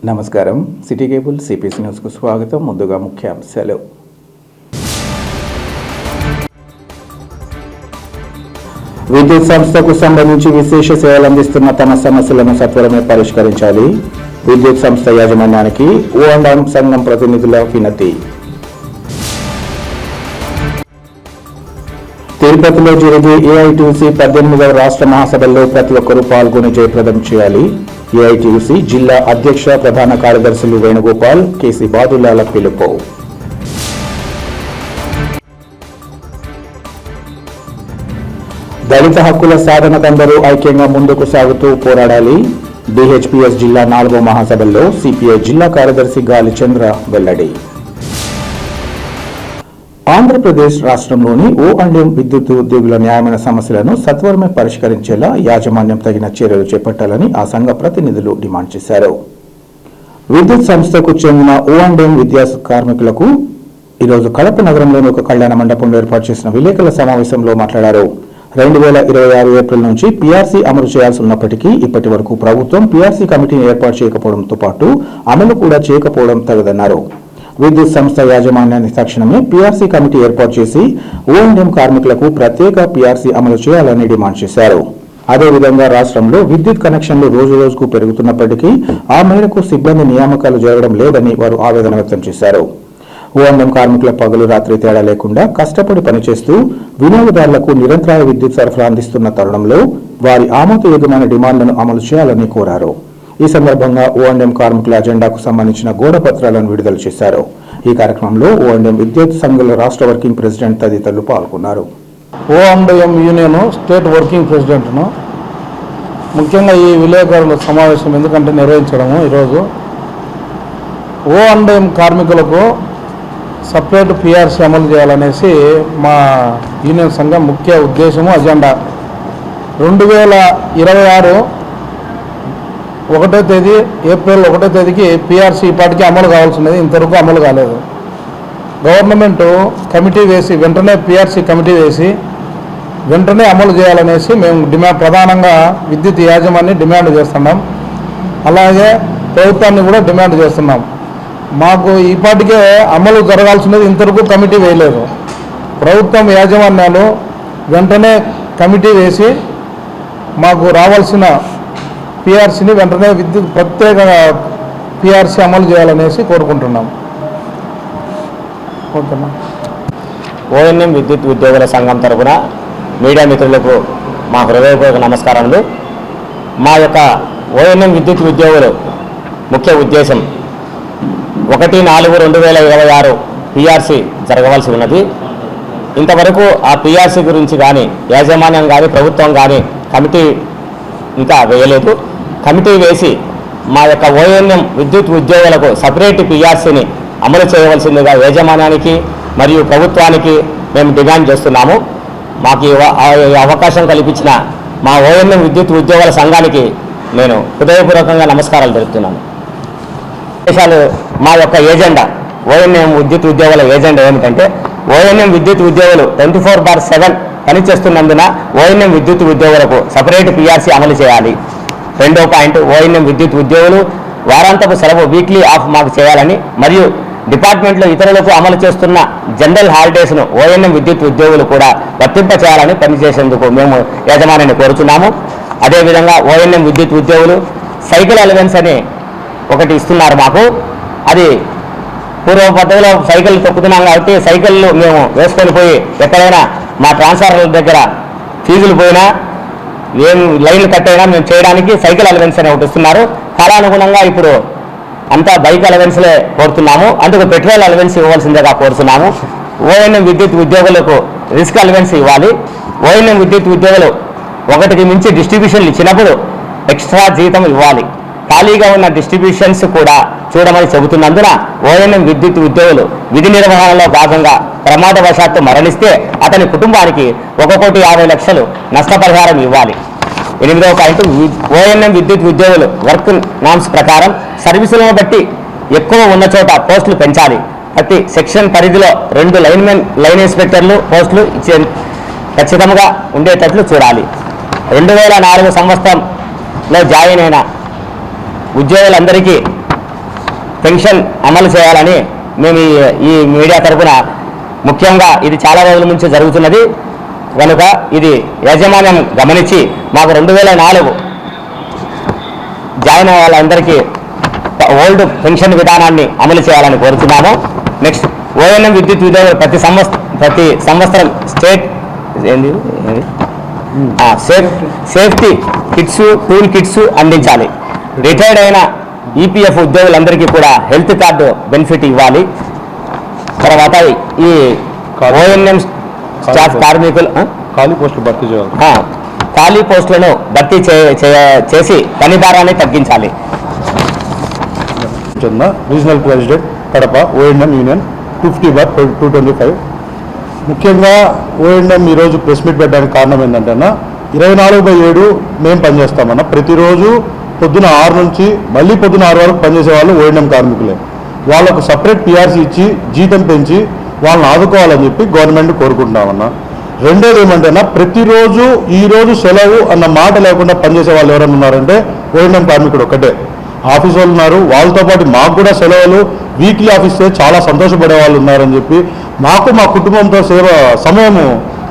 నమస్కారం. City cable CPC న్యూస్కు స్వాగతం. ముందుగా ముఖ్యాంశాలు. విద్యుత్ సంస్థకు సంబంధించి విశేష సేవలు అందిస్తున్న తమ సమస్యలను సత్వరమే పరిష్కరించాలి. విద్యుత్ సంస్థ యాజమాన్యానికి ఓ&మ్ సంఘం ప్రతినిధుల వినతి. తిరుపతిలో జరిగే ఏఐటీయూసీ 18వ రాష్ట్ర మహాసభల్లో ప్రతి ఒక్కరూ పాల్గొని జయప్రదం చేయాలి. ఏఐటీయూసీ జిల్లా అధ్యక్ష ప్రధాన కార్యదర్శులు వేణుగోపాల్, కేసీ బాదులాల పిలుపు. దళిత హక్కుల సాధనకందరూ ఐక్యంగా ముందుకు సాగుతూ పోరాడాలి. డిహెచ్పిఎస్ జిల్లా 4వ మహాసభల్లో సిపిఐ జిల్లా కార్యదర్శి గాలి చంద్ర వెల్లడి. ఆంధ్రప్రదేశ్ రాష్ట్రంలోని ఓ&మ్ విద్యుత్ ఉద్యోగుల న్యాయమైన సమస్యలను సత్వరమే పరిష్కరించేలా యాజమాన్యం తగిన చర్యలు చేపట్టాలని ఆ సంఘ ప్రతినిధులు డిమాండ్ చేశారు. విద్యుత్ సంస్థకు చెందిన ఓ&మ్ విద్యా కార్మికులకు ఈరోజు కడప నగరంలోని ఒక కళ్యాణ మండపంలో ఏర్పాటు చేసిన విలేకరుల సమావేశంలో మాట్లాడారు. 2026 ఏప్రిల్ నుంచి పీఆర్సీ అమలు చేయాల్సి ఉన్నప్పటికీ ఇప్పటి వరకు ప్రభుత్వం పీఆర్సీ కమిటీని ఏర్పాటు చేయకపోవడంతో పాటు అమలు కూడా చేయకపోవడం తగదన్నారు. విద్యుత్ సంస్థ యాజమాన్యాన్ని తక్షణమే పీఆర్సీ కమిటీ ఏర్పాటు చేసి ఓ&మ్ కార్మికులకు ప్రత్యేక పీఆర్సీ అమలు చేయాలని డిమాండ్ చేశారు. అదేవిధంగా రాష్ట్రంలో విద్యుత్ కనెక్షన్లు రోజురోజుకు పెరుగుతున్నప్పటికీ ఆ మేరకు సిబ్బంది నియామకాలు జరగడం లేదని వారు ఆవేదన వ్యక్తం చేశారు. ఓ&మ్ కార్మికుల పగలు రాత్రి తేడా లేకుండా కష్టపడి పనిచేస్తూ వినియోగదారులకు నిరంతరాయ విద్యుత్ సరఫరా అందిస్తున్న తరుణంలో వారి ఆమోదయోగ్యమైన డిమాండ్లను అమలు చేయాలని కోరారు. ఈ సందర్భంగా ఓ&మ్ కార్మికుల అజెండాకు సంబంధించిన గోడ పత్రాలను విడుదల చేశారు. ఈ కార్యక్రమంలో ఓ&మ్ విద్యుత్ సంఘాల రాష్ట్ర వర్కింగ్ ప్రెసిడెంట్ తదితరులు పాల్గొన్నారు. ఓ&మ్ యూనియన్ స్టేట్ వర్కింగ్ ప్రెసిడెంట్ను ముఖ్యంగా ఈ విలేకరుల సమావేశం ఎందుకంటే నిర్వహించడము ఈరోజు ఓ&మ్ కార్మికులకు సపరేట్ పీఆర్సీ అమలు చేయాలనేసి మా యూనియన్ సంఘం ముఖ్య ఉద్దేశము అజెండా. 2026 ఏప్రిల్ 1వ తేదీకి పీఆర్సీ ఇప్పటికీ అమలు కావాల్సినది, ఇంతవరకు అమలు కాలేదు. గవర్నమెంట్ కమిటీ వేసి వెంటనే పీఆర్సీ కమిటీ వేసి వెంటనే అమలు చేయాలనేసి మేము ప్రధానంగా విద్యుత్ యాజమాన్యాన్ని డిమాండ్ చేస్తున్నాం. అలాగే ప్రభుత్వాన్ని కూడా డిమాండ్ చేస్తున్నాం. మాకు ఇప్పటికే అమలు జరగాల్సినది, ఇంతవరకు కమిటీ వేయలేదు. ప్రభుత్వం యాజమాన్యాలు వెంటనే కమిటీ వేసి మాకు రావాల్సిన పీఆర్సీని వెంటనే విద్యుత్ ప్రత్యేక పీఆర్సీ అమలు చేయాలనేసి కోరుకుంటున్నాం. ఓకేనా. ఓ&మ్ విద్యుత్ ఉద్యోగుల సంఘం తరఫున మీడియా మిత్రులకు మా హృదయపూర్వక నమస్కారములు. మా యొక్క ఓ&మ్ విద్యుత్ ఉద్యోగులు ముఖ్య ఉద్దేశం 1/4/2026 పీఆర్సీ జరగవలసి ఉన్నది. ఇంతవరకు ఆ పీఆర్సీ గురించి కానీ యాజమాన్యం కానీ ప్రభుత్వం కానీ కమిటీ ఇంకా వేయలేదు. కమిటీ వేసి మా యొక్క ఓ&మ్ విద్యుత్ ఉద్యోగులకు సపరేట్ పీఆర్సీని అమలు చేయవలసిందిగా యాజమాన్యానికి మరియు ప్రభుత్వానికి మేము డిమాండ్ చేస్తున్నాము. మాకు ఈ అవకాశం కల్పించిన మా ఓ&మ్ విద్యుత్ ఉద్యోగుల సంఘానికి నేను హృదయపూర్వకంగా నమస్కారాలు తెలుపుతున్నాను. మా యొక్క ఏజెండా ఓ&మ్ విద్యుత్ ఉద్యోగుల ఏజెండా ఏమిటంటే ఓ&మ్ విద్యుత్ ఉద్యోగులు 24/7 పనిచేస్తున్నందున ఓ&మ్ విద్యుత్ ఉద్యోగులకు సపరేట్ పీఆర్సీ అమలు చేయాలి. 2వ పాయింట్, ఓ&మ్ విద్యుత్ ఉద్యోగులు వారాంతపు సెలవు వీక్లీ ఆఫ్ మాకు చేయాలని మరియు డిపార్ట్మెంట్లో ఇతరులకు అమలు చేస్తున్న జనరల్ హాలిడేస్ను ఓ&మ్ విద్యుత్ ఉద్యోగులు కూడా వర్తింపచేయాలని పనిచేసేందుకు మేము యాజమాన్యాన్ని కోరుతున్నాము. అదేవిధంగా ఓ&మ్ విద్యుత్ ఉద్యోగులు సైకిల్ అలవెన్స్ అని ఒకటి ఇస్తున్నారు మాకు. అది పూర్వ పద్ధతిలో సైకిల్ తొక్కుతున్నాం కాబట్టి సైకిళ్ళు మేము వేసుకొని పోయి ఎక్కడైనా మా ట్రాన్స్ఫార్మర్ల దగ్గర ఫీజులు పోయినా ఏం లైన్లు కట్టైనా మేము చేయడానికి సైకిల్ అలవెన్స్ అని ఒకటి ఇస్తున్నారు. కాలానుగుణంగా ఇప్పుడు అంతా బైక్ అలవెన్స్లే కోరుతున్నాము. అందుకు పెట్రోల్ అలవెన్స్ ఇవ్వాల్సిందిగా కోరుతున్నాము. ఓ&మ్ విద్యుత్ ఉద్యోగులకు రిస్క్ అలవెన్స్ ఇవ్వాలి. ఓ&మ్ విద్యుత్ ఉద్యోగులు 1కి మించి డిస్ట్రిబ్యూషన్లు ఇచ్చినప్పుడు ఎక్స్ట్రా జీతం ఇవ్వాలి. ఖాళీగా ఉన్న డిస్ట్రిబ్యూషన్స్ కూడా చూడమని చెబుతున్నందున ఓ&మ్ విద్యుత్ ఉద్యోగులు విధి నిర్వహణలో భాగంగా ప్రమాదవశాత్తు మరణిస్తే అతని కుటుంబానికి 1,50,00,000 నష్టపరిహారం ఇవ్వాలి. 8వ పాయింట్, ఓ&మ్ విద్యుత్ ఉద్యోగులు వర్క్ నామ్స్ ప్రకారం సర్వీసులను బట్టి ఎక్కువ ఉన్న చోట పోస్టులు పెంచాలి. ప్రతి సెక్షన్ పరిధిలో 2 లైన్ ఇన్స్పెక్టర్లు పోస్టులు ఖచ్చితంగా ఉండేటట్లు చూడాలి. 2004 సంవత్సరంలో జాయిన్ అయిన ఉద్యోగులందరికీ పెన్షన్ అమలు చేయాలని మేము ఈ మీడియా తరఫున ముఖ్యంగా ఇది చాలా రోజుల నుంచి జరుగుతున్నది కనుక ఇది యాజమాన్యం గమనించి మాకు 2004 జాయిన్ అయ్యే వాళ్ళందరికీ ఓల్డ్ పెన్షన్ విధానాన్ని అమలు చేయాలని కోరుతున్నాము. నెక్స్ట్ ఓఎన్ఎం విద్యుత్ ఉద్యోగులు ప్రతి సంవత్సరం state safety kits, tool kits అందించాలి. రిటైర్డ్ అయిన ఈపీఎఫ్ ఉద్యోగులందరికీ కూడా హెల్త్ కార్డు బెనిఫిట్ ఇవ్వాలి. తర్వాత ఈ ఓఎన్ఎం స్టాఫ్ కార్మికులు ఖాళీ పోస్టులు భర్తీ చేయాలి. ఖాళీ పోస్టులను భర్తీ చేసి పని భారాన్ని తగ్గించాలి. Regional president Kadapa ONM union 250/225. ముఖ్యంగా ఓఎన్ఎం ఈరోజు ప్రెస్ మీట్ పెట్టడానికి కారణం ఏంటంటే 24/7 మేము పనిచేస్తామన్నా. ప్రతిరోజు పొద్దున 6 నుంచి మళ్ళీ పొద్దున 6 వరకు పనిచేసే వాళ్ళు ఓఎన్ఎం కార్మికులే. వాళ్ళకు సపరేట్ పిఆర్సీ ఇచ్చి జీతం పెంచి వాళ్ళని ఆదుకోవాలని చెప్పి గవర్నమెంట్ కోరుకుంటున్నామన్నా. రెండోది ఏమంటేనా ప్రతిరోజు ఈరోజు సెలవు అన్న మాట లేకుండా పనిచేసే వాళ్ళు ఎవరైనా ఉన్నారంటే ఓఎన్ఎం కార్మికుడు ఒక్కటే. ఆఫీస్ వాళ్ళు ఉన్నారు, వాళ్ళతో పాటు మాకు కూడా సెలవులు వీక్లీ ఆఫీస్ చాలా సంతోషపడే వాళ్ళు ఉన్నారని చెప్పి మాకు మా కుటుంబంతో సమయము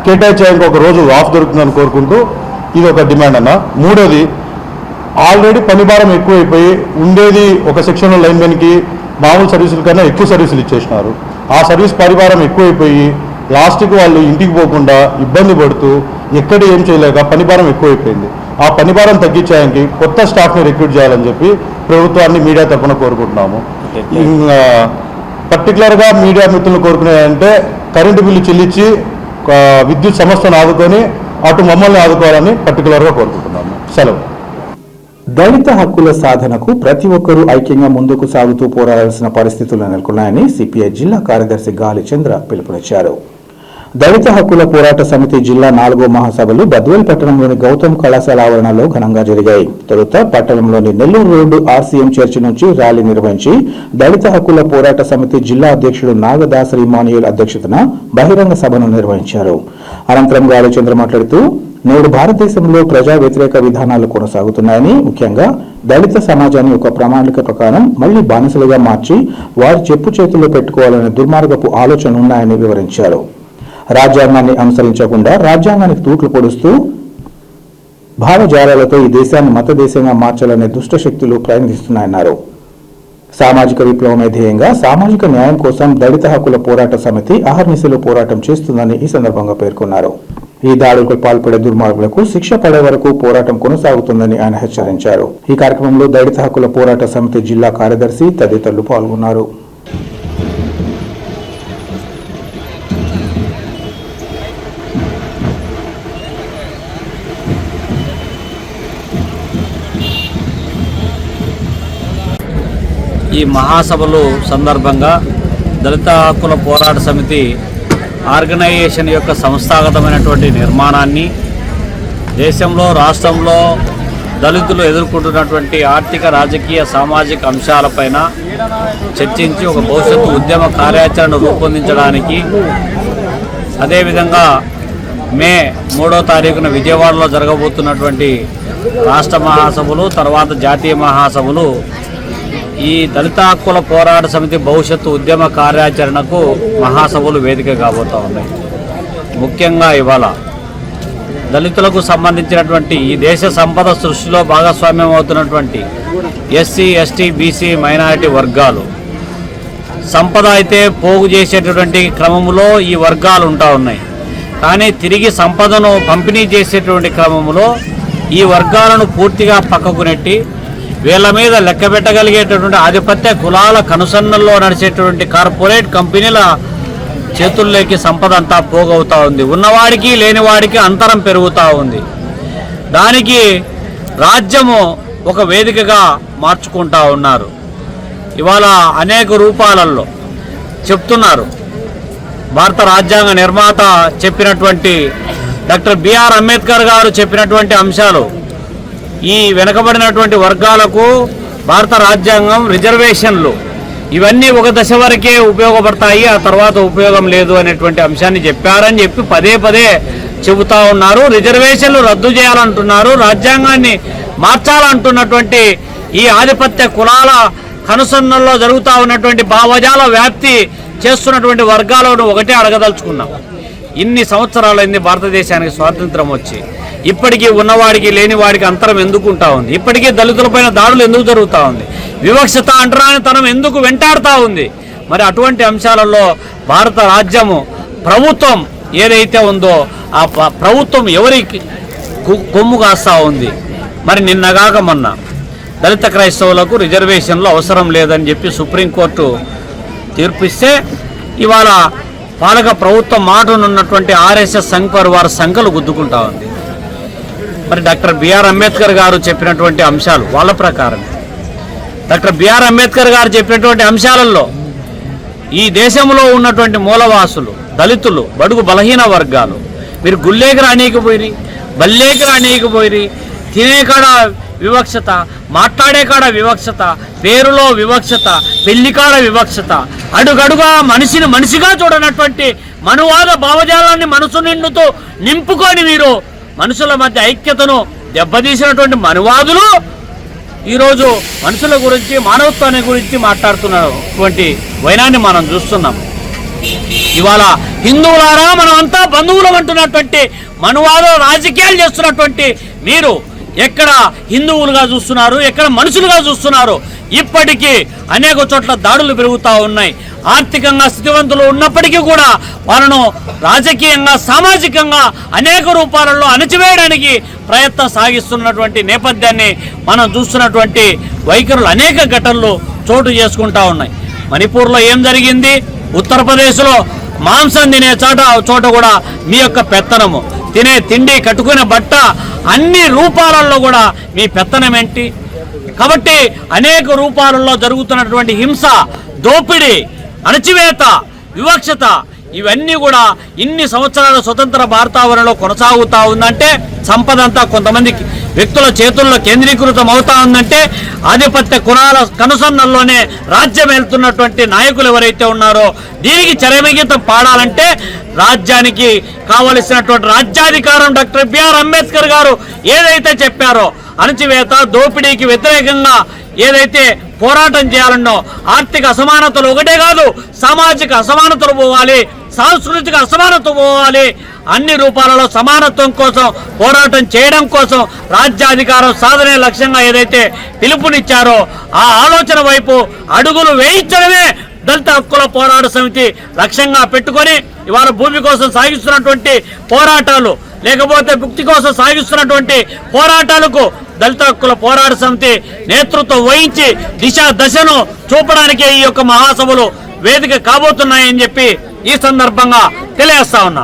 కేటాయించడానికి ఒక రోజు ఆఫ్ దొరుకుతుందని కోరుకుంటూ ఇది ఒక డిమాండ్ అన్న. మూడోది ఆల్రెడీ పని భారం ఎక్కువైపోయి ఉండేది ఒక సెక్షన్లో లైన్మెన్కి మామూలు సర్వీసుల కన్నా ఎక్కువ సర్వీసులు ఇచ్చేసినారు. ఆ సర్వీస్ పరిభారం ఎక్కువైపోయి లాస్ట్కి వాళ్ళు ఇంటికి పోకుండా ఇబ్బంది పడుతూ ఎక్కడ ఏం చేయలేక పనిభారం ఎక్కువైపోయింది. ఆ పనిభారం తగ్గించడానికి కొత్త స్టాఫ్ని రిక్రూట్ చేయాలని చెప్పి ప్రభుత్వాన్ని మీడియా తరఫున కోరుకుంటున్నాము. పర్టికులర్గా మీడియా మిత్రులు కోరుకునేదంటే కరెంటు బిల్లు చెల్లించి విద్యుత్ సంస్థను ఆదుకొని అటు మమ్మల్ని ఆదుకోవాలని పర్టికులర్గా కోరుకుంటున్నాము. సెలవు. దళిత హక్కుల సాధనకు ప్రతి ఒక్కరూ ఐక్యంగా ముందుకు సాగుతూ పోరాడాల్సిన పరిస్థితులు నెలకొన్నాయని సిపిఐ జిల్లా కార్యదర్శి గాలి చంద్ర పిలుపునిచ్చారు. దళిత హక్కుల పోరాట సమితి జిల్లా 4వ మహాసభలు బద్వేల్ పట్టణంలోని గౌతమ్ కళాశాల ఆవరణలో ఘనంగా జరిగాయి. తొలుత పట్టణంలోని నెల్లూరు రోడ్డు ఆర్సీఎం చర్చి నుంచి ర్యాలీ నిర్వహించి దళిత హక్కుల పోరాట సమితి జిల్లా అధ్యక్షుడు నాగదాసరి ఇమానియుల్ అధ్యక్షతన బహిరంగ సభను నిర్వహించారు. అనంతరం గాలి చంద్ర మాట్లాడుతూ నేడు భారతదేశంలో ప్రజా వ్యతిరేక విధానాలు కొనసాగుతున్నాయని, ముఖ్యంగా దళిత సమాజాన్ని ఒక ప్రణాళిక ప్రకారం మళ్లీ బానిసలుగా మార్చి వారి చెప్పు చేతుల్లో పెట్టుకోవాలనే దుర్మార్గపు ఆలోచనలు ఉన్నాయని వివరించారు. రాజ్యాంగాన్ని అనుసరించకుండా రాజ్యాంగానికి తూట్లు పొడుస్తూ భావజాలాలతో ఈ దేశాన్ని మత దేశంగా మార్చాలనే దుష్ట శక్తులు ప్రయత్నిస్తున్నాయన్నారు. సామాజిక విప్లవమే ధ్యేయంగా సామాజిక న్యాయం కోసం దళిత హక్కుల పోరాట సమితి అహర్నిశలు పోరాటం చేస్తుందని ఈ సందర్భంగా పేర్కొన్నారు. ఈ దాడులకు పాల్పడే దుర్మార్గులకు శిక్ష పడే వరకు పోరాటం కొనసాగుతుందని ఆయన హెచ్చరించారు. ఈ కార్యక్రమంలో దళిత హక్కుల పోరాట సమితి జిల్లా కార్యదర్శి తదితరులు పాల్గొన్నారు. ఈ మహాసభలు సందర్భంగా దళిత హక్కుల పోరాట సమితి ఆర్గనైజేషన్ యొక్క సంస్థాగతమైనటువంటి నిర్మాణాన్ని, దేశంలో రాష్ట్రంలో దళితులు ఎదుర్కొంటున్నటువంటి ఆర్థిక, రాజకీయ, సామాజిక అంశాలపైన చర్చించి ఒక భవిష్యత్తు ఉద్యమ కార్యాచరణ రూపొందించడానికి, అదేవిధంగా మే 3వ తారీఖున విజయవాడలో జరగబోతున్నటువంటి రాష్ట్ర మహాసభలు, తర్వాత జాతీయ మహాసభలు ఈ దళిత హక్కుల పోరాట సమితి భవిష్యత్తు ఉద్యమ కార్యాచరణకు మహాసభలు వేదిక కాబోతూ ఉన్నాయి. ముఖ్యంగా ఇవాళ దళితులకు సంబంధించినటువంటి ఈ దేశ సంపద సృష్టిలో భాగస్వామ్యం అవుతున్నటువంటి ఎస్సీ, ఎస్టీ, బీసీ, మైనారిటీ వర్గాలు సంపద అయితే పోగు చేసేటటువంటి క్రమంలో ఈ వర్గాలు ఉంటా ఉన్నాయి. కానీ తిరిగి సంపదను పంపిణీ చేసేటువంటి క్రమంలో ఈ వర్గాలను పూర్తిగా పక్కకు నెట్టి వీళ్ళ మీద లెక్క పెట్టగలిగేటటువంటి ఆధిపత్య కులాల కనుసన్నల్లో నడిచేటువంటి కార్పొరేట్ కంపెనీల చేతుల్లోకి సంపద అంతా పోగవుతూ ఉంది. ఉన్నవాడికి లేనివాడికి అంతరం పెరుగుతూ ఉంది. దానికి రాజ్యము ఒక వేదికగా మార్చుకుంటా ఉన్నారు. ఇవాళ అనేక రూపాలలో చెప్తున్నారు. భారత రాజ్యాంగ నిర్మాత చెప్పినటువంటి డాక్టర్ బిఆర్ అంబేద్కర్ గారు చెప్పినటువంటి అంశాలు, ఈ వెనుకబడినటువంటి వర్గాలకు భారత రాజ్యాంగం రిజర్వేషన్లు ఇవన్నీ ఒక దశ వరకే ఉపయోగపడతాయి, ఆ తర్వాత ఉపయోగం లేదు అనేటువంటి అంశాన్ని చెప్పారని చెప్పి పదే పదే చెబుతా ఉన్నారు. రిజర్వేషన్లు రద్దు చేయాలంటున్నారు, రాజ్యాంగాన్ని మార్చాలంటున్నటువంటి ఈ ఆధిపత్య కులాల కనుసన్నల్లో జరుగుతూ ఉన్నటువంటి భావజాల వ్యాప్తి చేస్తున్నటువంటి వర్గాలను ఒకటే అడగదలుచుకున్నాం. ఇన్ని సంవత్సరాలైంది భారతదేశానికి స్వాతంత్రం వచ్చి, ఇప్పటికీ ఉన్నవాడికి లేనివాడికి అంతరం ఎందుకుంటా ఉంది? ఇప్పటికీ దళితులపైన దాడులు ఎందుకు జరుగుతూ ఉంది? వివక్షత అంటరానితనం ఎందుకు వెంటాడుతూ ఉంది? మరి అటువంటి అంశాలలో భారత రాజ్యము ప్రభుత్వం ఏదైతే ఉందో ఆ ప్రభుత్వం ఎవరికి కొమ్ము కాస్తా ఉంది? మరి నిన్నగాక మొన్న దళిత క్రైస్తవులకు రిజర్వేషన్లు అవసరం లేదని చెప్పి సుప్రీంకోర్టు తీర్పిస్తే ఇవాళ పాలక ప్రభుత్వం మాటనున్నటువంటి ఆర్ఎస్ఎస్ సంఘ్ పరివార్ సంఘాలు గుద్దుకుంటా ఉంది. మరి డాక్టర్ బిఆర్ అంబేద్కర్ గారు చెప్పినటువంటి అంశాలు వాళ్ళ ప్రకారం, డాక్టర్ బిఆర్ అంబేద్కర్ గారు చెప్పినటువంటి అంశాలలో ఈ దేశంలో ఉన్నటువంటి మూలవాసులు, దళితులు, బడుగు బలహీన వర్గాలు మీరు గుల్లేకి రానీకపోయి, బల్లేకి రానీకపోయి, తినే కాడ వివక్షత, మాట్లాడే కాడ వివక్షత, పేరులో వివక్షత, పెళ్లి కాడ వివక్షత, అడుగడుగా మనిషిని మనిషిగా చూడనటువంటి మనువాద భావజాలాన్ని మనసు నిండుతో నింపుకొని మీరు మనుషుల మధ్య ఐక్యతను దెబ్బతీసినటువంటి మనువాదులు ఈరోజు మనుషుల గురించి, మానవత్వాన్ని గురించి మాట్లాడుతున్నటువంటి వైనాన్ని మనం చూస్తున్నాం. ఇవాళ హిందువులారా మనం అంతా బంధువులం అంటున్నటువంటి మనువాద రాజకీయాలు చేస్తున్నటువంటి మీరు ఎక్కడ హిందువులుగా చూస్తున్నారు, ఎక్కడ మనుషులుగా చూస్తున్నారు? ఇప్పటికీ అనేక చోట్ల దాడులు పెరుగుతూ ఉన్నాయి. ఆర్థికంగా స్థితివంతులు ఉన్నప్పటికీ కూడా వాళ్ళను రాజకీయంగా, సామాజికంగా అనేక రూపాలలో అణచివేయడానికి ప్రయత్నం సాగిస్తున్నటువంటి నేపథ్యాన్ని మనం చూస్తున్నటువంటి వైఖరులు అనేక ఘటనలు చోటు చేసుకుంటా ఉన్నాయి. మణిపూర్లో ఏం జరిగింది? ఉత్తరప్రదేశ్లో మాంసం తినే చోట కూడా మీ యొక్క పెత్తనము, తినే తిండి, కట్టుకునే బట్ట, అన్ని రూపాలలో కూడా మీ పెత్తనం ఏంటి? కాబట్టి అనేక రూపాలలో జరుగుతున్నటువంటి హింస, దోపిడీ, అణచివేత, వివక్షత ఇవన్నీ కూడా ఇన్ని సంవత్సరాల స్వతంత్ర భారతావరణలో కొనసాగుతూ ఉందంటే, సంపద అంతా కొంతమంది వ్యక్తుల చేతుల్లో కేంద్రీకృతం అవుతా ఉందంటే, ఆధిపత్య కులాల కనుసన్నల్లోనే రాజ్యం వెళ్తున్నటువంటి నాయకులు ఎవరైతే ఉన్నారో దీనికి చరమగీతం పాడాలంటే రాజ్యానికి కావలసినటువంటి రాజ్యాధికారం డాక్టర్ బిఆర్ అంబేద్కర్ గారు ఏదైతే చెప్పారో, అణచివేత, దోపిడీకి వ్యతిరేకంగా ఏదైతే పోరాటం చేయాలన్నో, ఆర్థిక అసమానతలు ఒకటే కాదు, సామాజిక అసమానతలు పోవాలి, సాంస్కృతిక అసమానత పోవాలి, అన్ని రూపాలలో సమానత్వం కోసం పోరాటం చేయడం కోసం రాజ్యాధికారం సాధనే లక్ష్యంగా ఏదైతే పిలుపునిచ్చారో ఆ ఆలోచన వైపు అడుగులు వేయించడమే దళిత హక్కుల పోరాట సమితి లక్ష్యంగా పెట్టుకొని ఇవాళ భూమి కోసం సాగిస్తున్నటువంటి పోరాటాలు, లేకపోతే భుక్తి కోసం సాగిస్తున్నటువంటి పోరాటాలకు దళిత హక్కుల పోరాట సమితి నేతృత్వం వహించి దశను చూపడానికే ఈ యొక్క మహాసభలు వేదిక కాబోతున్నాయని చెప్పి ఈ సందర్భంగా తెలియజేస్తా ఉన్నా.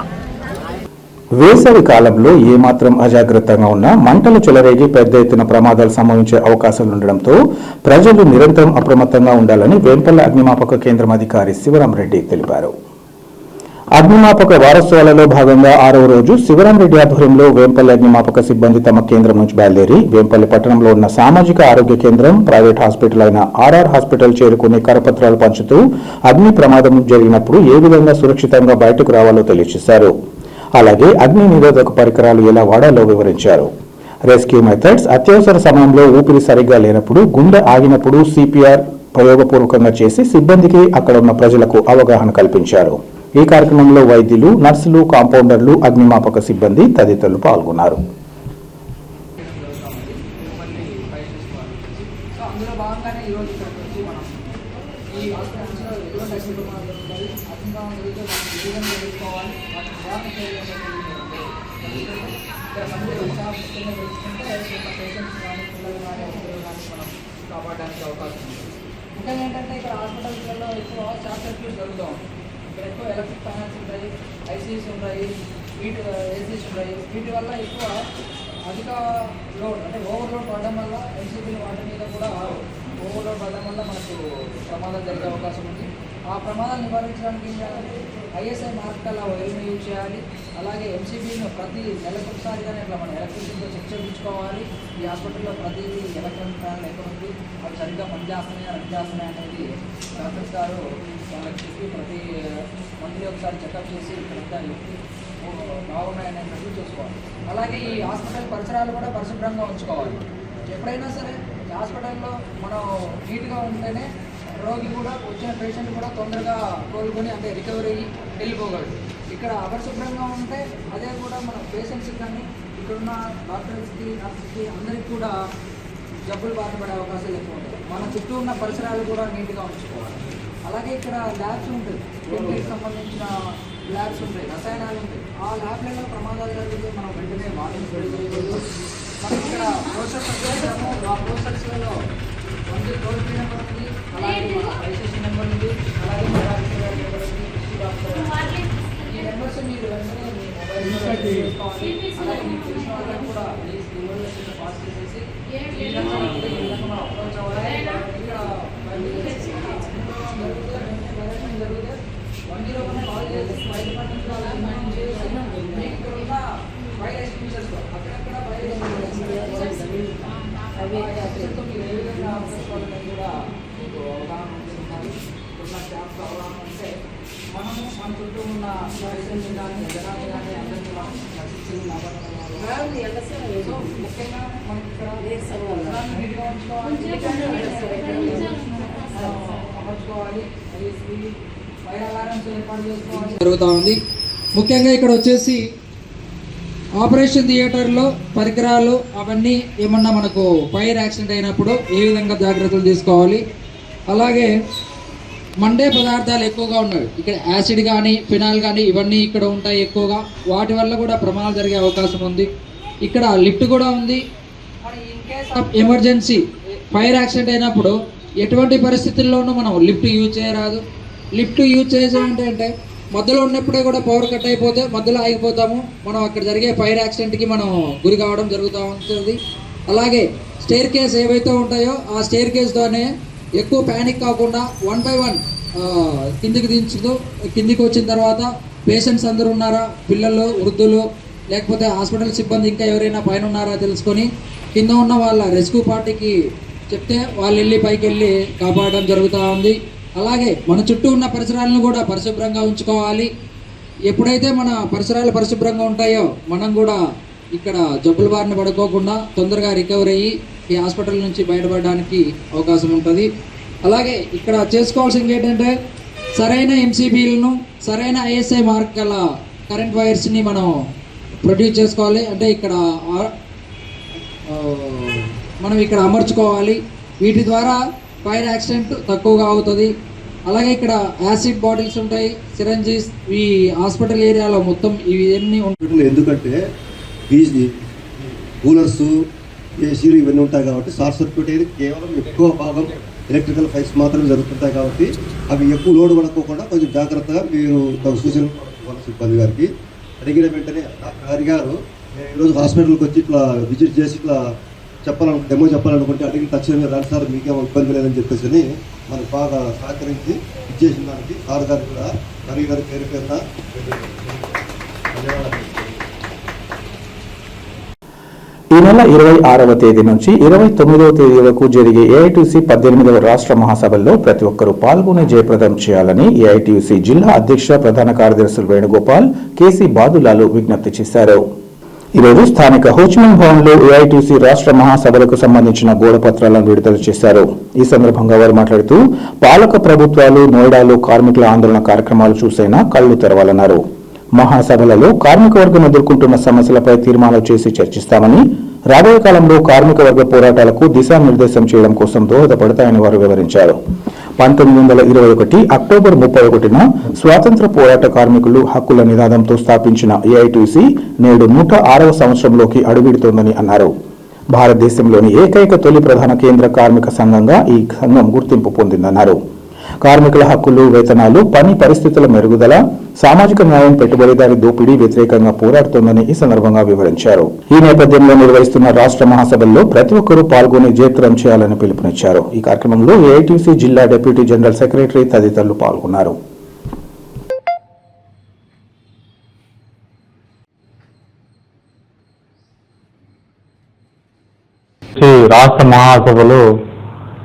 వేసవి కాలంలో ఏమాత్రం అజాగ్రత్తగా ఉన్నా మంటలు చెలరేగి పెద్ద ఎత్తున ప్రమాదాలు సంభవించే అవకాశాలుండడంతో ప్రజలు నిరంతరం అప్రమత్తంగా ఉండాలని వేంపల్లి అగ్నిమాపక కేంద్రం అధికారి శివరాంరెడ్డి తెలిపారు. అగ్నిమాపక వారోత్సవాలలో భాగంగా 6వ రోజు శివరాంరెడ్డి ఆధ్వర్యంలో వేంపల్లి అగ్నిమాపక సిబ్బంది తమ కేంద్రం నుంచి బయలుదేరి వేంపల్లి పట్టణంలో ఉన్న సామాజిక ఆరోగ్య కేంద్రం, ప్రైవేట్ హాస్పిటల్ అయిన ఆర్ఆర్ హాస్పిటల్ చేరుకుని కరపత్రాలు పంచుతూ అగ్ని ప్రమాదం జరిగినప్పుడు ఏ విధంగా సురక్షితంగా బయటకు రావాలో తెలియజేశారు. అలాగే అగ్ని నిరోధక పరికరాలు ఎలా వాడాలో వివరించారు. రెస్క్యూ మెథడ్స్, అత్యవసర సమయంలో ఊపిరి సరిగ్గా లేనప్పుడు, గుండె ఆగినప్పుడు సిపిఆర్ ప్రయోగపూర్వకంగా చేసి సిబ్బందికి, అక్కడ ఉన్న ప్రజలకు అవగాహన కల్పించారు. ఈ కార్యక్రమంలో వైద్యులు, నర్సులు, కాంపౌండర్లు, అగ్నిమాపక సిబ్బంది తదితరులు పాల్గొన్నారు. కాపాడడానికి అవకాశం ఉంది. ముఖ్యంగా ఏంటంటే ఇక్కడ హాస్పిటల్స్లలో ఎక్కువ షార్ట్ సర్క్యూట్స్ జరుగుతూ ఉంటాయి. ఇక్కడ ఎక్కువ ఎలక్ట్రిక్ ప్యానల్స్ ఉంటాయి, ఐసీయూస్ ఉంటాయి, ఏసీస్ ఉంటాయి. వీటి వల్ల ఎక్కువ అధిక లోడ్ అంటే ఓవర్లోడ్ పడడం వల్ల ఎన్సీబీలు వాటి మీద కూడా ఓవర్లోడ్ పడడం వల్ల మనకు ప్రమాదాలు జరిగే అవకాశం ఉంది. ఆ ప్రమాదాలు నివారించడానికి ఏం చేయాలంటే ఐఎస్ఐ మార్కల వైర్ని యూజ్ చేయాలి. అలాగే ఎంసీబీను ప్రతి నెలకు ఒకసారిగానే ఇట్లా మనం ఎలక్ట్రిసిటీతో చెక్ చేయించుకోవాలి. ఈ హాస్పిటల్లో ప్రతిదీ ఎలక్ట్రానిక్ ప్యానల్ ఎక్కడ ఉంది, అవి సరిగ్గా పనిచేస్తున్నాయా రన్ చేస్తున్నాయి అనేది డాక్టర్స్ గారు వాళ్ళకి చెప్పి ప్రతి మంత్లీ ఒకసారి చెకప్ చేసి ఇక్కడంతా బాగున్నాయనేది చూసుకోవాలి. అలాగే ఈ హాస్పిటల్ పరిసరాలు కూడా పరిశుభ్రంగా ఉంచుకోవాలి. ఎప్పుడైనా సరే హాస్పిటల్లో మనం నీట్గా ఉంటేనే రోగి కూడా వచ్చిన పేషెంట్ కూడా తొందరగా కోలుకొని అంటే రికవరీ అయ్యి వెళ్ళిపోగలడు. ఇక్కడ అపరిశుభ్రంగా ఉంటే అదే కూడా మన పేషెంట్స్కి కానీ ఇక్కడున్న డాక్టర్స్కి నర్సెస్కి అందరికీ కూడా జబ్బులు బాధపడే అవకాశాలు ఎక్కువ ఉంటాయి. మన చుట్టూ ఉన్న పరిసరాలు కూడా నీట్గా ఉంచుకోవాలి. అలాగే ఇక్కడ ల్యాబ్స్ ఉంటాయి, కెమికల్కి సంబంధించిన ల్యాబ్స్ ఉంటాయి, రసాయనాలు ఉంటాయి. ఆ ల్యాబ్లలో ప్రమాదాలు జరిగితే మనం వెంటనే వాటిని స్ప్రే చేయకూడదు. మనం ఇక్కడ ప్రోసెస్ చేస్తాము, ఆ ప్రోసెస్లలో మంచి టోల్ ఫ్రీ నెంబర్ ఉంది, అలాగే మన ఐసీసీ నెంబర్ ఉంది, అలాగే మన నెంబర్ ఉంది. ఈ నెంబర్స్ మీరు వెంటనే మీ మొబైల్ చేసుకోవాలి. అలాగే మీకు తెలిసిన వాళ్ళకి కూడా ప్లీజ్ నెంబర్లో పాస్ చేసేసి ఈ విధంగా మనం అప్రోచ్ అవ్వాలి. ఇక్కడ జరిగితే 101 కాల్ చేసి ఫైర్ డిపార్ట్మెంట్ అలాగే మైండ్ చేసి మీకు ఇక్కడ ఉన్న ఫైర్ ఎక్స్టింగ్విషర్స్ అక్కడక్కడ ఫైర్ ఎక్స్టింగ్విషర్స్ మీరు ఏ విధంగా ఆపరేసుకోవాలని కూడా మీకు అవగాహన ఉంటుంది. ఇప్పుడున్న స్టాఫ్ అవగాహన ఉంటే మనము మన చుట్టూ ఉన్న పరిస్థితులు కానీ జనాన్ని కానీ అందరినీ మనం సో ముఖ్యంగా మనకి ఇక్కడ నీట్గా ఉంచుకోవాలి, అమర్చుకోవాలి, ఫైర్ అలారమ్స్ ఏర్పాటు చేసుకోవాలి జరుగుతూ ఉంది. ముఖ్యంగా ఇక్కడ వచ్చేసి ఆపరేషన్ థియేటర్లో పరికరాలు అవన్నీ ఏమన్నా మనకు ఫైర్ యాక్సిడెంట్ అయినప్పుడు ఏ విధంగా జాగ్రత్తలు తీసుకోవాలి. అలాగే మండే పదార్థాలు ఎక్కువగా ఉన్నాయి. ఇక్కడ యాసిడ్ కానీ ఫినాల్ కానీ ఇవన్నీ ఇక్కడ ఉంటాయి ఎక్కువగా. వాటి వల్ల కూడా ప్రమాదాలు జరిగే అవకాశం ఉంది. ఇక్కడ లిఫ్ట్ కూడా ఉంది. In case of emergency fire accident అయినప్పుడు ఎటువంటి పరిస్థితుల్లోనూ మనం లిఫ్ట్ యూజ్ చేయరాదు. లిఫ్ట్ యూజ్ చేయాలంటే అంటే మధ్యలో ఉన్నప్పుడే కూడా పవర్ కట్ అయిపోతే మధ్యలో ఆగిపోతాము. మనం అక్కడ జరిగే ఫైర్ యాక్సిడెంట్కి మనం గురి కావడం జరుగుతూ ఉంటుంది. అలాగే స్టేర్ కేస్ ఏవైతే ఉంటాయో ఆ స్టేర్ కేస్తోనే ఎక్కువ ప్యానిక్ కాకుండా 1 by 1 కిందికి దించుతూ కిందికి వచ్చిన తర్వాత పేషెంట్స్ అందరూ ఉన్నారా, పిల్లలు, వృద్ధులు, లేకపోతే హాస్పిటల్ సిబ్బంది ఇంకా ఎవరైనా పైన ఉన్నారా తెలుసుకొని కింద ఉన్న వాళ్ళ రెస్క్యూ పార్టీకి చెప్తే వాళ్ళు వెళ్ళి పైకి వెళ్ళి కాపాడడం జరుగుతూ ఉంది. అలాగే మన చుట్టూ ఉన్న పరిసరాలను కూడా పరిశుభ్రంగా ఉంచుకోవాలి. ఎప్పుడైతే మన పరిసరాలు పరిశుభ్రంగా ఉంటాయో మనం కూడా ఇక్కడ జబ్బుల బారిన పడుకోకుండా తొందరగా రికవరీ అయ్యి ఈ హాస్పిటల్ నుంచి బయటపడడానికి అవకాశం ఉంటుంది. అలాగే ఇక్కడ చేసుకోవాల్సింది ఏంటంటే సరైన ఎంసీబీలను, సరైన ఐఎస్ఐ మార్క్ గల కరెంట్ వైర్స్ని మనం ప్రొడ్యూస్ చేసుకోవాలి. అంటే ఇక్కడ మనం ఇక్కడ అమర్చుకోవాలి. వీటి ద్వారా ఫైర్ యాక్సిడెంట్ తక్కువగా అవుతుంది. అలాగే ఇక్కడ యాసిడ్ బాటిల్స్ ఉంటాయి, సిరంజీస్, ఈ హాస్పిటల్ ఏరియాలో మొత్తం ఇవన్నీ ఉంటాయి. ఎందుకంటే కూలర్స్, ఏసీలు ఇవన్నీ ఉంటాయి కాబట్టి షార్ట్ సర్క్యూట్ అనేది కేవలం ఎక్కువ భాగం ఎలక్ట్రికల్ ఫైర్స్ మాత్రమే జరుగుతుంటాయి కాబట్టి అవి ఎక్కువ లోడ్ పడుకోకుండా కొంచెం జాగ్రత్తగా మీరు తమ సూచనలు సిబ్బంది గారికి అడిగిన వెంటనే డాక్టర్ హరి గారు ఈరోజు హాస్పిటల్కి వచ్చి ఇట్లా విజిట్ చేసి ఇట్లా డెమో చెప్పాలనుకుంటే అడిగిన తక్షణమే రాదు సార్ మీకేమో ఇబ్బంది లేదని చెప్పేసి మనకు బాగా సహకరించి ఇచ్చేసిన దానికి సార్ గారికి కూడా హరి గారి పేరు పేరున ధన్యవాదాలు. ఈ నెల 26వ తేదీ నుంచి 29వ తేదీ వరకు జరిగే ఏఐటీయూసీ 18వ రాష్ట్ర మహాసభల్లో ప్రతి ఒక్కరూ పాల్గొని జయప్రదం చేయాలని ఏఐటీయూసీ జిల్లా అధ్యక్ష ప్రధాన కార్యదర్శులు వేణుగోపాల్, కేసీ బాదులాలు విజ్ఞప్తి చేశారు. ఈరోజు స్థానిక హోచిమిన్ భవన్లో ఏఐటీయూసీ రాష్ట్ర మహాసభలకు సంబంధించిన గోడపత్రాలను విడుదల చేశారు. ఈ సందర్భంగా వారు మాట్లాడుతూ పాలక ప్రభుత్వాలు నోయిడాలో కార్మికుల ఆందోళన కార్యక్రమాలు చూసైనా కళ్లు తెరవాలన్నారు. మహాసభలలో కార్మిక వర్గం ఎదుర్కొంటున్న సమస్యలపై తీర్మానాలు చేసి చర్చిస్తామని, రాబోయే కాలంలో కార్మిక వర్గ పోరాటాలకు దిశానిర్దేశం చేయడం కోసం దోహదపడతాయని వారు వివరించారు. 1921 అక్టోబర్ 31న స్వాతంత్ర పోరాట కార్మికులు హక్కుల నినాదంతో స్థాపించిన ఏఐటీయూసీ నేడు 106వ సంవత్సరంలోకి అడుగుపెడుతోందని అన్నారు. భారతదేశంలోని ఏకైక తొలి ప్రధాన కేంద్ర కార్మిక సంఘంగా ఈ సంఘం గుర్తింపు పొందిందన్నారు. కార్మికుల హక్కులు, వేతనాలు, పని పరిస్థితుల మెరుగుదల, సామాజిక న్యాయం, పెట్టుబడిదారీ దోపిడీ వ్యతిరేకంగా పోరాడుతోందని ఈ సందర్భంగా వివరించారు. ఈ నేపథ్యంలో నిర్వహిస్తున్న రాష్ట్ర మహాసభల్లో ప్రతి ఒక్కరూ పాల్గొని జయప్రదం చేయాలని పిలుపునిచ్చారు. ఈ కార్యక్రమంలో ఏఐటీయూసీ జిల్లా డిప్యూటీ జనరల్ సెక్రటరీ తదితరులు పాల్గొన్నారు. రాష్ట్ర మహాసభలు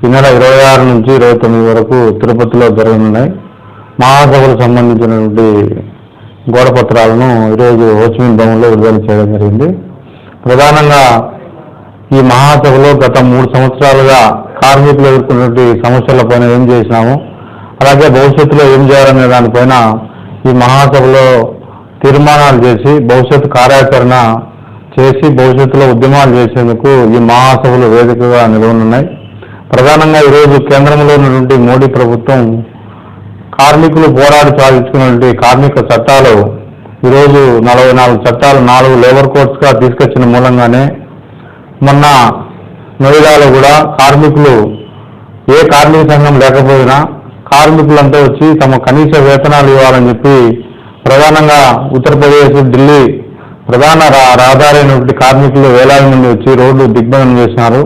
ఈ నెల 26 నుంచి 29 వరకు తిరుపతిలో జరగనున్నాయి. మహాసభలకు సంబంధించినటువంటి గోడపత్రాలను ఈరోజు హోచిమిన్ భవన్లో విడుదల చేయడం జరిగింది. ప్రధానంగా ఈ మహాసభలో గత 3 సంవత్సరాలుగా కార్మికులు ఎదుర్కొన్నటువంటి సమస్యలపైన ఏం చేసినాము, అలాగే భవిష్యత్తులో ఏం చేయాలనే దానిపైన ఈ మహాసభలో తీర్మానాలు చేసి భవిష్యత్తు కార్యాచరణ చేసి భవిష్యత్తులో ఉద్యమాలు చేసేందుకు ఈ మహాసభలు వేదికగా నిలవనున్నాయి. ప్రధానంగా ఈరోజు కేంద్రంలో ఉన్నటువంటి మోడీ ప్రభుత్వం కార్మికులు పోరాడి సాధించుకున్నటువంటి కార్మిక చట్టాలు ఈరోజు 44 చట్టాలు 4 లేబర్ కోడ్స్గా తీసుకొచ్చిన మూలంగానే మొన్న నోయిడాలో కూడా కార్మికులు ఏ కార్మిక సంఘం లేకపోయినా కార్మికులంతా వచ్చి తమ కనీస వేతనాలు ఇవ్వాలని చెప్పి ప్రధానంగా ఉత్తరప్రదేశ్, ఢిల్లీ ప్రధాన రహదారి అయినటువంటి కార్మికులు వేలాది మంది వచ్చి రోడ్లు దిగ్బంధనం చేసినారు.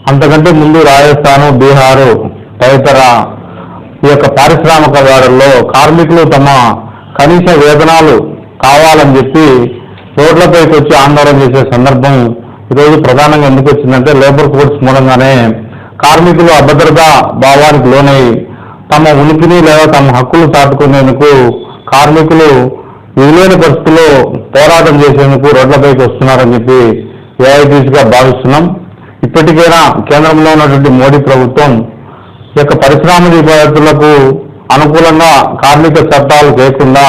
అంతకంటే ముందు రాజస్థాను, బీహారు తదితర ఈ యొక్క పారిశ్రామిక వాడల్లో కార్మికులు తమ కనీస వేతనాలు కావాలని చెప్పి రోడ్లపైకి వచ్చి ఆందోళన చేసే సందర్భం ఈరోజు ప్రధానంగా ఎందుకు వచ్చిందంటే లేబర్ కోడ్స్ మూలంగానే కార్మికులు అభద్రతా భావానికి లోనై తమ ఉనికిని లేదా తమ హక్కులు చాటుకునేందుకు కార్మికులు విలువైన పరిస్థితుల్లో పోరాటం చేసేందుకు రోడ్లపైకి వస్తున్నారని చెప్పి ఏఐటీసీగా భావిస్తున్నాం. ఇప్పటికైనా కేంద్రంలో ఉన్నటువంటి మోడీ ప్రభుత్వం ఈ యొక్క పారిశ్రామికవేత్తలకు అనుకూలంగా కార్మిక చట్టాలు చేయకుండా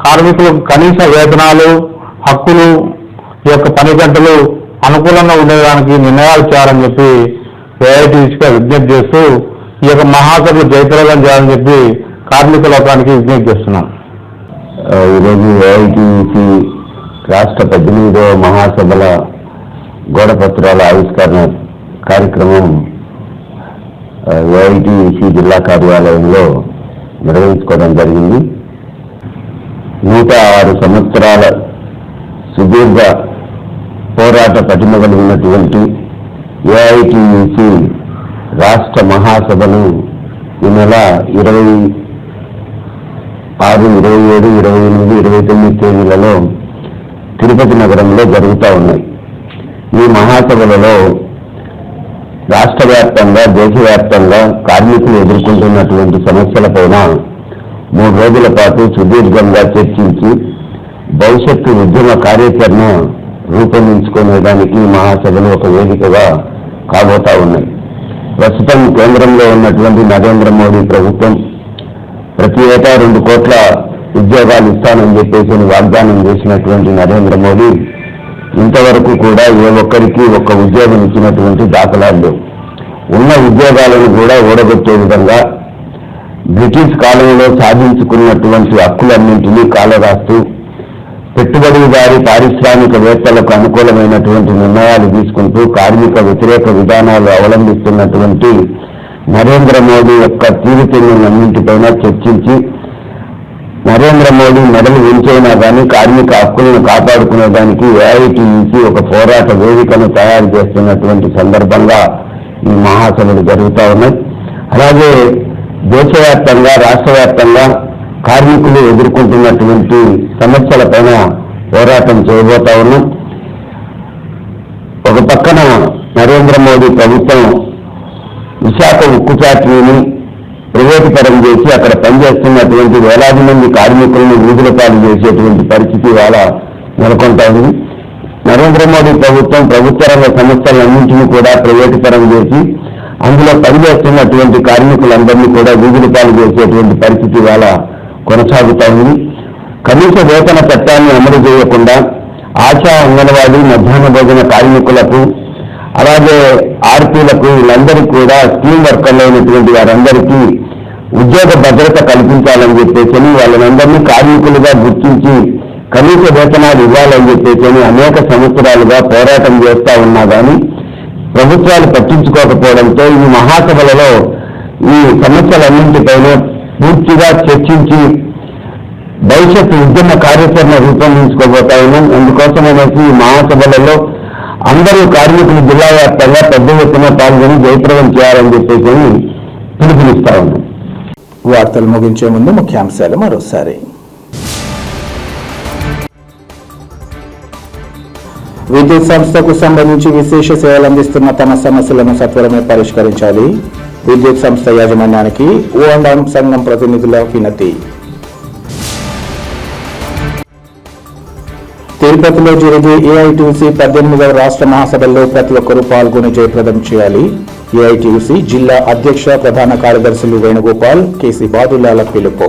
కార్మికులకు కనీస వేతనాలు, హక్కులు, ఈ యొక్క పని గంటలు అనుకూలంగా ఉండేదానికి నిర్ణయాలు చేయాలని చెప్పి ఏఐటీసీగా విజ్ఞప్తి చేస్తూ ఈ యొక్క మహాసభలు జయప్రదం చేయాలని చెప్పి కార్మిక లోకానికి విజ్ఞప్తి చేస్తున్నాం. ఈరోజు ఏఐటీసీ రాష్ట్ర 18వ మహాసభల గోడపత్రాల ఆవిష్కరణ కార్యక్రమం ఏఐటీసీ జిల్లా కార్యాలయంలో నిర్వహించుకోవడం జరిగింది. 106 సంవత్సరాల సుదీర్ఘ పోరాట పటిమ కలిగినటువంటి ఏఐటీసీ రాష్ట్ర మహాసభలు ఈ నెల 26, 27, 28, 29 తేదీలలో తిరుపతి నగరంలో జరుగుతూ ఉన్నాయి. ఈ మహాసభలలో రాష్ట్ర వ్యాప్తంగా, దేశవ్యాప్తంగా కార్మికులు ఎదుర్కొంటున్నటువంటి సమస్యలపైన 3 రోజుల పాటు సుదీర్ఘంగా చర్చించి భవిష్యత్తు ఉద్యమ కార్యాచరణ రూపొందించుకునేదానికి మహాసభలు ఒక వేదికగా కాబోతా ఉన్నాయి. ప్రస్తుతం కేంద్రంలో ఉన్నటువంటి నరేంద్ర మోడీ ప్రభుత్వం ప్రతి ఏటా 2 కోట్ల ఉద్యోగాలు ఇస్తానని చెప్పేసి వాగ్దానం చేసినటువంటి నరేంద్ర మోడీ ఇంతవరకు కూడా ఏ ఒక్కరికి ఒక్క ఉద్యోగం ఇచ్చినటువంటి దాఖలాలు లేవు. ఉన్న ఉద్యోగాలను కూడా ఓడగొట్టే విధంగా బ్రిటిష్ కాలంలో సాధించుకున్నటువంటి హక్కులన్నింటినీ కాలరాస్తూ పెట్టుబడిదారి పారిశ్రామికవేత్తలకు అనుకూలమైనటువంటి నిర్ణయాలు తీసుకుంటూ కార్మిక వ్యతిరేక విధానాలు అవలంబిస్తున్నటువంటి నరేంద్ర మోడీ యొక్క తీరుతెన్నులన్నింటిపైన చర్చించి నరేంద్ర మోడీ మెడలు ఉంచైనా కానీ కార్మిక హక్కులను కాపాడుకునేదానికి ఏఐటీసీ ఒక పోరాట వేదికను తయారు చేస్తున్నటువంటి సందర్భంగా ఈ మహాసభలు జరుగుతూ ఉన్నాయి. అలాగే దేశవ్యాప్తంగా, రాష్ట్ర వ్యాప్తంగా కార్మికులు ఎదుర్కొంటున్నటువంటి సమస్యలపైన పోరాటం చేయబోతా ఉన్నాం. ఒక పక్కన నరేంద్ర మోడీ ప్రభుత్వం విశాఖ ఉక్కు ఫ్యాక్టరీని ప్రైవేటు పరం చేసి అక్కడ పనిచేస్తున్నటువంటి వేలాది మంది కార్మికులను వీధుల పాలు చేసేటువంటి పరిస్థితి ఇవాళ నెలకొంటా ఉంది. నరేంద్ర మోడీ ప్రభుత్వం ప్రభుత్వ రంగ సంస్థలన్నింటినీ కూడా ప్రైవేటు పరం చేసి అందులో పనిచేస్తున్నటువంటి కార్మికులందరినీ కూడా వీధుల పాలు చేసేటువంటి పరిస్థితి ఇవాళ కొనసాగుతా ఉంది. కనీస వేతన చట్టాన్ని అమలు చేయకుండా ఆశా, అంగన్వాడీ, మధ్యాహ్న భోజన కార్మికులకు, అలాగే ఆర్పీలకు, వీళ్ళందరికీ కూడా స్కీమ్ వర్కర్లు అయినటువంటి వారందరికీ ఉద్యోగ భద్రత కల్పించాలని చెప్పేసి వాళ్ళందరినీ కార్మికులుగా గుర్తించి కనీస వేతనాలు ఇవ్వాలని చెప్పేసి అనేక సంవత్సరాలుగా పోరాటం చేస్తూ ఉన్నా కానీ ప్రభుత్వాలు పట్టించుకోకపోవడంతో ఈ మహాసభలలో ఈ సమస్యలన్నింటిపైన పూర్తిగా చర్చించి భవిష్యత్తు ఉద్యమ కార్యాచరణ రూపొందించుకోబోతా ఉన్నాం. అందుకోసమనేసి ఈ మహాసభలలో అందరూ కార్మికులు జిల్లా వ్యాప్తంగా పెద్ద ఎత్తున పాల్గొని జయప్రదం చేయాలని చెప్పేసి పిలుపునిస్తా ఉన్నాం. వార్తలు ముగించే ముందు ముఖ్యాంశాలు మరోసారి. విద్యుత్ సంస్థకు సంబంధించి విశేష సేవలు అందిస్తున్న తమ సమస్యలను సత్వరమే పరిష్కరించాలి. విద్యుత్ సంస్థ యాజమాన్యానికి O&M సంఘం ప్రతినిధుల వినతి. తిరుపతిలో జరిగే ఏఐటీయూసీ 18వ రాష్ట్ర మహాసభల్లో ప్రతి ఒక్కరూ పాల్గొని జయప్రదం చేయాలి. ఏఐటీయూసీ జిల్లా అధ్యక్ష ప్రధాన కార్యదర్శులు వేణుగోపాల్, కేసీ బాదులాల పిలుపు.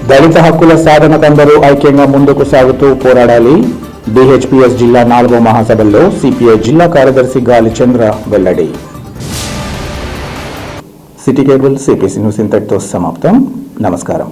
దళిత హక్కుల సాధనకందరూ ఐక్యంగా ముందుకు సాగుతూ పోరాడాలి. బీహెచ్పీఎస్ జిల్లా 4వ మహాసభల్లో సిపిఐ జిల్లా కార్యదర్శి గాలి చంద్ర వెల్లడి. సిటీ కేబుల్ సిపిసి న్యూస్ ఇంతటితో సమాప్తం. నమస్కారం.